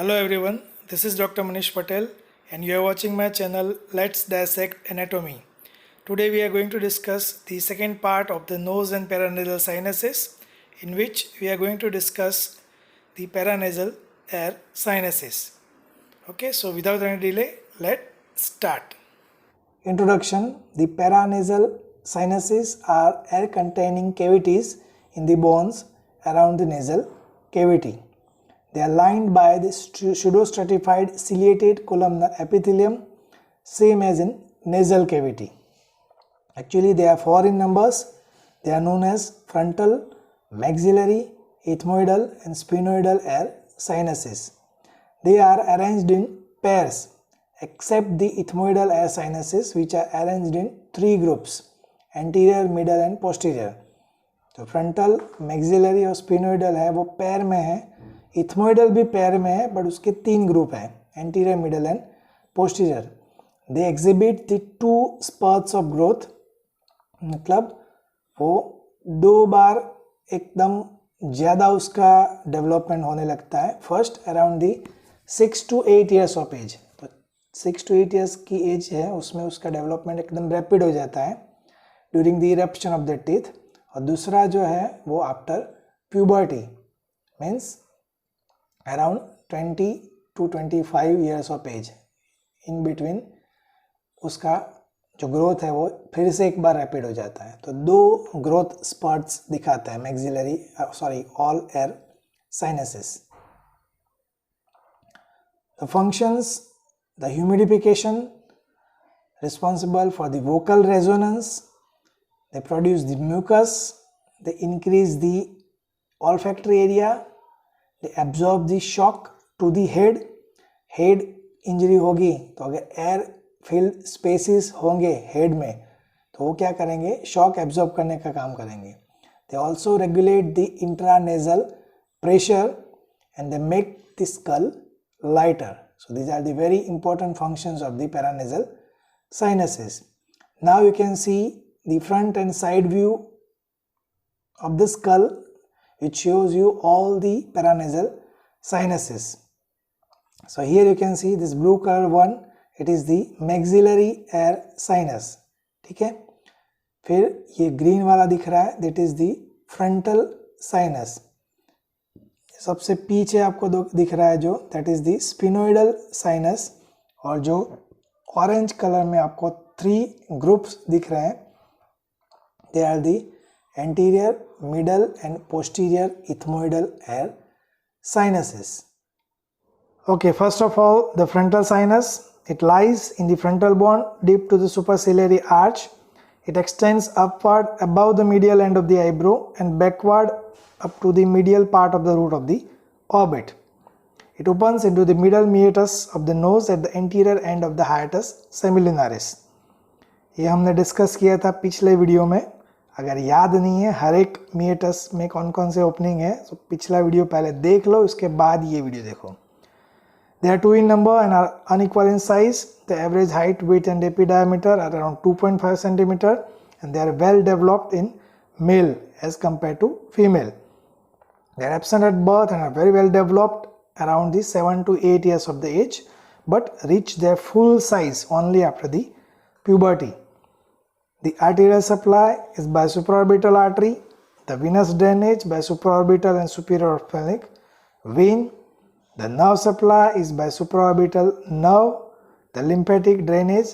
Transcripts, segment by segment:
Hello everyone, this is Dr. Manish Patel and you are watching my channel Let's Dissect Anatomy. Today we are going to discuss the second part of the nose and paranasal sinuses, in which we are going to discuss the paranasal air sinuses. Okay, so without any delay, let's start. Introduction. The paranasal sinuses are air containing cavities in the bones around the nasal cavity. They are lined by the pseudostratified ciliated columnar epithelium, same as in nasal cavity. Actually, they are 4 in numbers. They are known as frontal, maxillary, ethmoidal and sphenoidal air sinuses. They are arranged in pairs, except the ethmoidal air sinuses, which are arranged in 3 groups: anterior, middle and posterior. तो frontal, maxillary और स्पिनोइडल है वो पैर में है, ethmoidal भी पैर में है, बट उसके 3 ग्रुप हैं, anterior, middle and posterior. They exhibit the 2 sprouts of growth, मतलब वो 2 बार एकदम ज़्यादा उसका डेवलपमेंट होने लगता है. First around the 6 to 8 years of age. तो 6 to 8 ईयर्स की एज है, उसमें उसका डेवलपमेंट एकदम रैपिड हो जाता है during the eruption of the teeth. और दूसरा जो है वो after puberty, means around 20 to 25 years of age. In between उसका जो ग्रोथ है वो फिर से एक बार रैपिड हो जाता है. तो 2 ग्रोथ स्पर्ट्स दिखाता है maxillary all air sinuses. The functions: the humidification, responsible for the vocal resonance. They produce the mucus, they increase the olfactory area, they absorb the shock to the head. Head injury होगी तो अगर air filled spaces होंगे head में तो वो क्या करेंगे, shock absorb करने का काम करेंगे. They also regulate the intranasal pressure and they make the skull lighter. So these are the very important functions of the paranasal sinuses. Now you can see the front and side view of the skull, which shows you all the paranasal sinuses. So here you can see this blue color one, it is the maxillary air sinus. ठीक है. फिर ये green वाला दिख रहा है, that is the frontal sinus. सबसे पीछे आपको दिख रहा है जो, that is the sphenoidal sinus. और जो orange color में आपको 3 groups दिख रहे हैं, they are the anterior, middle and posterior ethmoidal air sinuses. Okay, first of all, the frontal sinus, it lies in the frontal bone deep to the superciliary arch. It extends upward above the medial end of the eyebrow and backward up to the medial part of the root of the orbit. It opens into the middle meatus of the nose at the anterior end of the hiatus semilunaris. ये हमने discuss किया था पिछले video में. अगर याद नहीं है हर एक मिएटस में कौन कौन से ओपनिंग है, तो पिछला वीडियो पहले देख लो, उसके बाद ये वीडियो देखो. They are 2 in number and are unequal in size. The average height, width and epidiameter are around 2.5 cm and they are well developed in male as compared to female. They are absent at birth and are very well developed around the 7 to 8 years of the age, but reach their full size only after the puberty. The arterial supply is by supraorbital artery, the venous drainage by supraorbital and superior ophthalmic vein. The nerve supply is by supraorbital nerve. The lymphatic drainage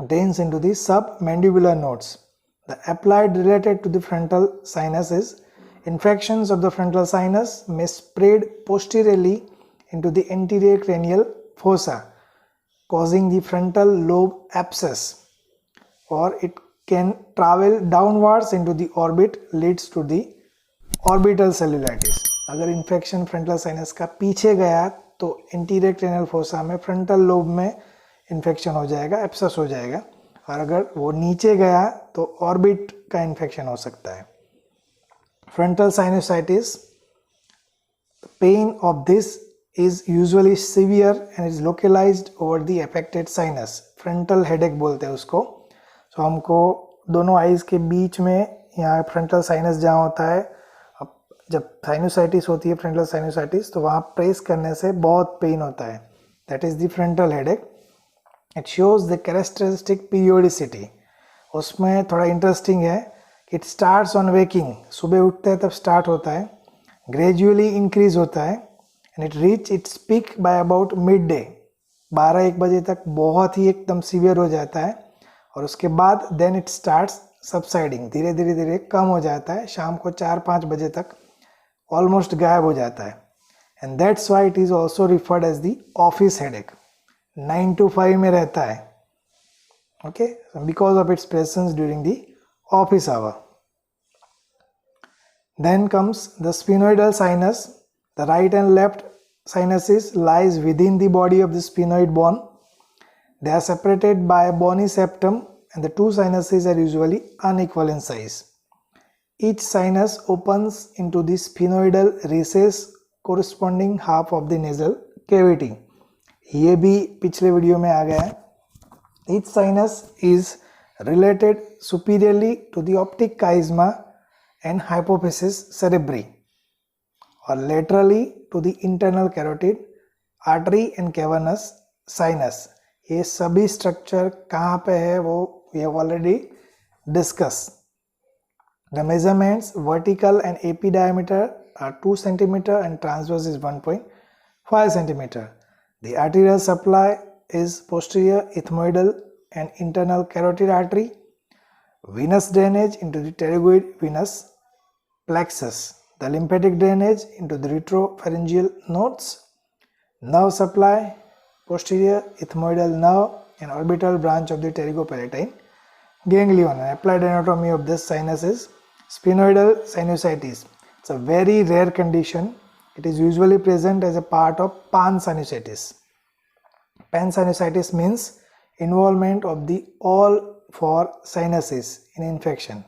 drains into the submandibular nodes. The applied related to the frontal sinus is infections of the frontal sinus may spread posteriorly into the anterior cranial fossa, causing the frontal lobe abscess, or it can travel downwards into the orbit, leads to the orbital cellulitis. अगर infection frontal sinus का पीछे गया तो anterior cranial fossa में frontal lobe में infection हो जाएगा, abscess हो जाएगा. और अगर वो नीचे गया तो ऑर्बिट का इन्फेक्शन हो सकता है. Frontal sinusitis, pain of this is usually severe and is localized over the affected sinus. Frontal headache बोलते हैं उसको. तो हमको दोनों आईज के बीच में यहाँ फ्रंटल साइनस जहाँ होता है, जब साइनोसाइटिस होती है, फ्रंटल साइनोसाइटिस, तो वहाँ प्रेस करने से बहुत पेन होता है. That is the frontal headache. It shows the characteristic periodicity. उसमें थोड़ा इंटरेस्टिंग है कि इट स्टार्ट्स ऑन वेकिंग, सुबह उठते हैं तब स्टार्ट होता है, ग्रेजुअली इंक्रीज होता है, and it reach its peak by about mid day. 12-1 बजे तक बहुत ही एकदम सीवियर हो जाता है, और उसके बाद देन इट स्टार्ट्स सबसाइडिंग, धीरे धीरे धीरे कम हो जाता है. शाम को 4-5 बजे तक ऑलमोस्ट गायब हो जाता है. And that's why it is also referred as the office headache. 9 to 5 में रहता है, okay, because of its presence during the office hour. Then comes the sphenoidal sinus. The right and left sinuses lies within the body of the sphenoid bone. They are separated by a bony septum, and the two sinuses are usually unequal in size. Each sinus opens into the sphenoidal recess corresponding half of the nasal cavity. ये भी पिछले video में आ गया है. Each sinus is related superiorly to the optic chiasma and hypophysis cerebri, or laterally to the internal carotid artery and cavernous sinus. ये सभी structure कहाँ पे है वो we have already discussed. The measurements vertical and AP diameter are 2 cm and transverse is 1.5 cm. The arterial supply is posterior ethmoidal and internal carotid artery. Venous drainage into the pterygoid venous plexus. The lymphatic drainage into the retropharyngeal nodes. Nerve supply, posterior ethmoidal nerve and orbital branch of the pterygopalatine ganglion. And applied anatomy of this sinus is sphenoidal sinusitis. It's a very rare condition. It is usually present as a part of pansinusitis. Pansinusitis means involvement of the all 4 sinuses in infection.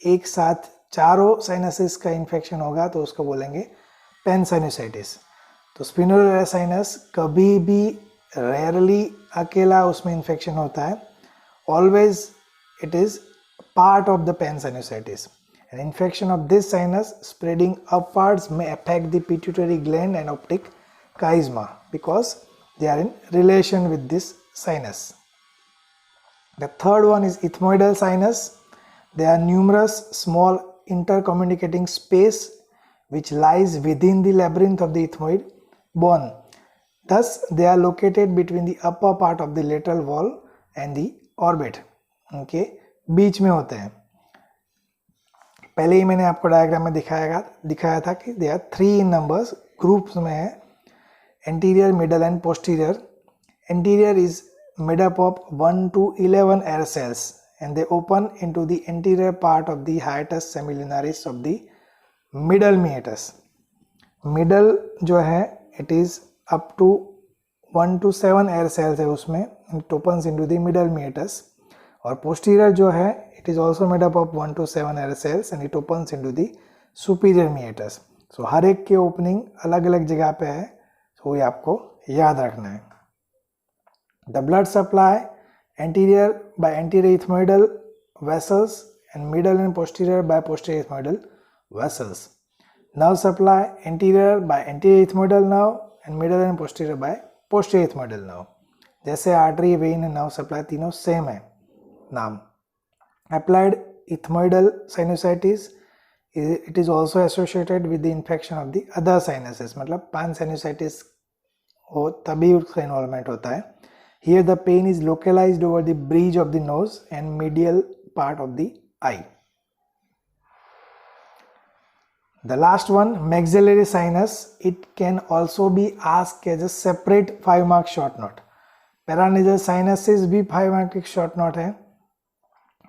एक साथ चारों sinuses का infection होगा तो उसको बोलेंगे पेनसाइनोसाइटिस. तो स्पिनोइडल sinus कभी भी रेयरली अकेला उसमें इन्फेक्शन होता है. Always it is part of the pansinusitis. An infection of this sinus spreading upwards may affect the pituitary gland and optic chiasma because they are in relation with this sinus. The third one is ethmoidal sinus. There are numerous small intercommunicating space which lies within the labyrinth of the ethmoid bone. Thus, they are located between the upper part of the lateral wall and the orbit. Okay, बीच में होते हैं. पहले ही मैंने आपको diagram में दिखाया था कि दे आर 3 in numbers, ग्रुप्स में है, anterior, middle and posterior. Anterior is made up of 1 to 11 air cells and they open into the anterior part of the hiatus semilunaris of the middle meatus. Middle जो है it is up to 1 to 7 air cells है उसमें, it opens into the middle meatus. और posterior जो है it is also made up of 1 to 7 air cells and it opens into the superior meatus. So हर एक के opening अलग अलग जगह पे है, so ये आपको याद रखना है. The blood supply anterior by anterior ethmoidal vessels and middle and posterior by posterior ethmoidal vessels. Nerve supply anterior by anterior ethmoidal nerve and middle and posterior by posterior ethmoidal nerve. जैसे artery, when and nerve supply तीनों same है नाम. Applied ethmoidal sinusitis, it is also associated with the infection of the other sinuses. मतलब pansinusitis हो तभी उसका involvement होता है. Here the pain is localized over the bridge of the nose and medial part of the eye. The last one, maxillary sinus. It can also be asked as a separate 5-mark short note. Paranasal sinuses भी 5 mark की short note है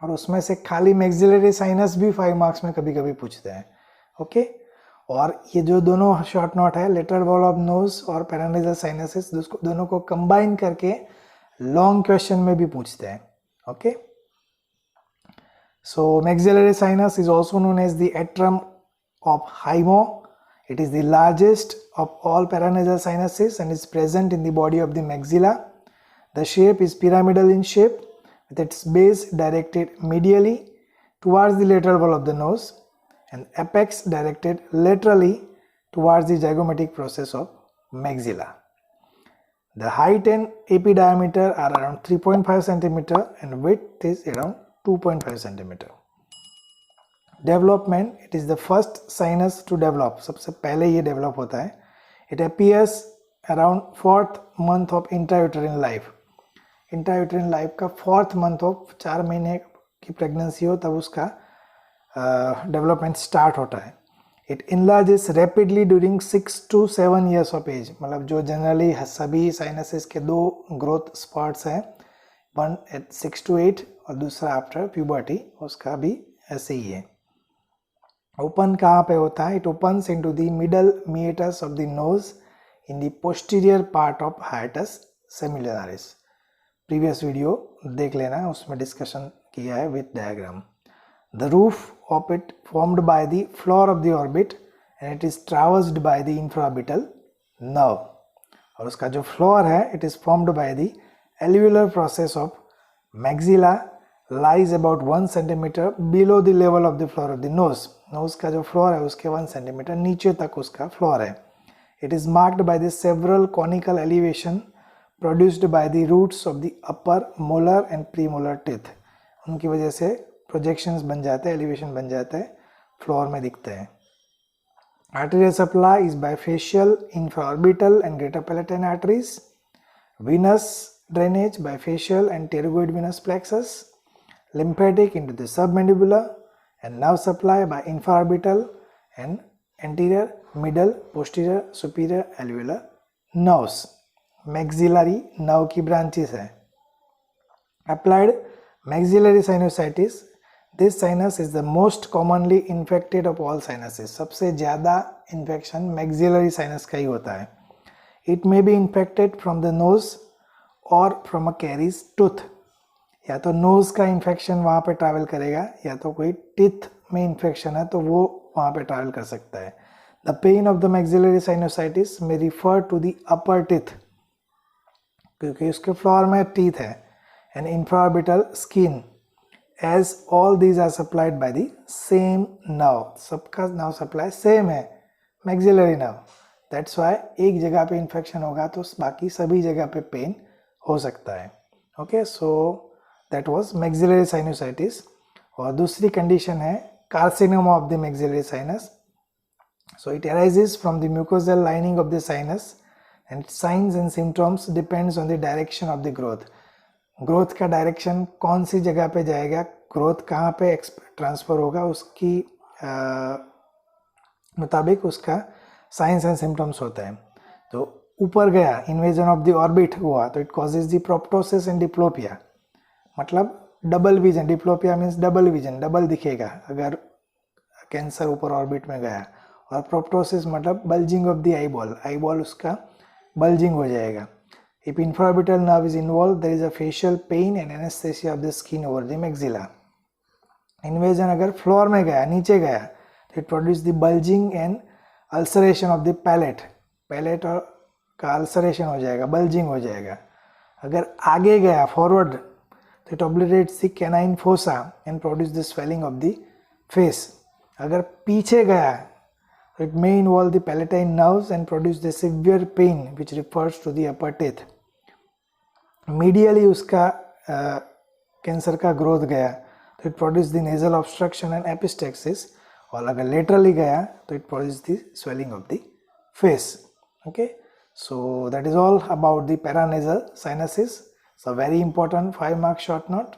और उसमें से खाली maxillary sinus भी 5 marks में कभी कभी पूछते हैं. ओके, और ये जो दोनों शॉर्ट नोट है, lateral wall of nose और paranasal sinuses, दोनों को कंबाइन करके लॉन्ग क्वेश्चन में भी पूछते हैं. Okay, so maxillary sinus is also known as the atrium of Hymo. It is the largest of all paranasal sinuses and is present in the body of the maxilla. The shape is pyramidal in shape with its base directed medially towards the lateral wall of the nose. and apex directed laterally towards the zygomatic process of maxilla. The height and AP diameter are around 3.5 cm and width is around 2.5 cm. Development, it is the first sinus to develop. सबसे पहले ये develop होता है. It appears around 4th month of intrauterine life. Intrauterine life का 4th month of 4 महीने की pregnancy हो तब उसका development start होता है. It enlarges rapidly during 6 to 7 years of age. मतलब जो generally सभी sinuses के दो growth spots हैं, one at 6 to 8 और दूसरा after puberty, उसका भी ऐसे ही है. Open कहाँ पे होता है? It opens into the middle meatus of the nose in the posterior part of hiatus semilunaris. Previous video देख लेना, उसमें discussion किया है with diagram. The roof of it formed by the floor of the orbit and it is traversed by the infraorbital nerve. और उसका जो floor है, it is formed by the alveolar process of maxilla lies about 1 cm below the level of the floor of the nose. Nose का जो floor है उसके 1 cm नीचे तक उसका floor है. It is marked by the several conical elevation produced by the roots of the upper molar and premolar teeth. उनकी वजह से projections बन जाते हैं, elevation बन जाता है, floor में दिखते हैं. Arterial supply is by facial, infraorbital and greater palatine arteries. Venous drainage by facial and pterygoid venous plexus. Lymphatic into the submandibular and nerve supply by infraorbital and anterior, middle, posterior, superior alveolar nerves. Maxillary nerve की branches है. Applied maxillary sinusitis. This sinus is the most commonly infected of all sinuses. सबसे ज़्यादा infection maxillary sinus का ही होता है. It may be infected from the nose or from a caries tooth. या तो nose का infection वहाँ पे travel करेगा या तो कोई teeth में infection है तो वो वहाँ पे travel कर सकता है. The pain of the maxillary sinusitis may refer to the upper teeth क्योंकि उसके floor में teeth है and infraorbital skin as all these are supplied by the same nerve. सबका nerve supply same है, maxillary nerve. That's why एक जगह पे infection होगा तो बाकी सभी जगह पे pain हो सकता है. Okay, so that was maxillary sinusitis. और दूसरी condition है carcinoma of the maxillary sinus. So it arises from the mucosal lining of the sinus and signs and symptoms depends on the direction of the growth. Growth का direction कौन सी जगह पे जाएगा, growth कहाँ पे transfer होगा, उसकी मुताबिक उसका signs and symptoms होता है. तो ऊपर गया, invasion of the orbit हुआ तो it causes the proptosis and diplopia. मतलब double vision, diplopia means double vision, double दिखेगा अगर कैंसर ऊपर ऑर्बिट में गया. और प्रोप्टोसिस मतलब bulging of the eyeball, eyeball उसका बल्जिंग हो जाएगा. If infraorbital nerve is involved, there is a facial pain and anesthesia of the skin over the maxilla. Invasion अगर फ्लोर में गया, नीचे गया, तो it produces the bulging and ulceration of the palate. Palate का ulceration हो जाएगा, bulging हो जाएगा. अगर आगे गया फॉरवर्ड तो it obliterates the canine fossa and produces the swelling of the face. अगर पीछे गया it may involve the palatine nerves and produce the severe pain which refers to the upper teeth. Medially उसका cancer का growth गया तो it produces the nasal obstruction and epistaxis. और अगर laterally गया तो it produces the swelling of the face. Okay, so that is all about the paranasal sinuses. It's a very important 5-mark short note.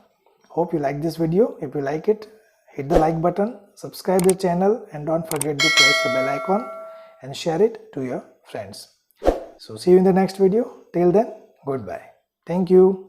Hope you like this video. If you like it, hit the like button, subscribe the channel and don't forget to press the bell icon and share it to your friends. So see you in the next video. Till then, goodbye. Thank you.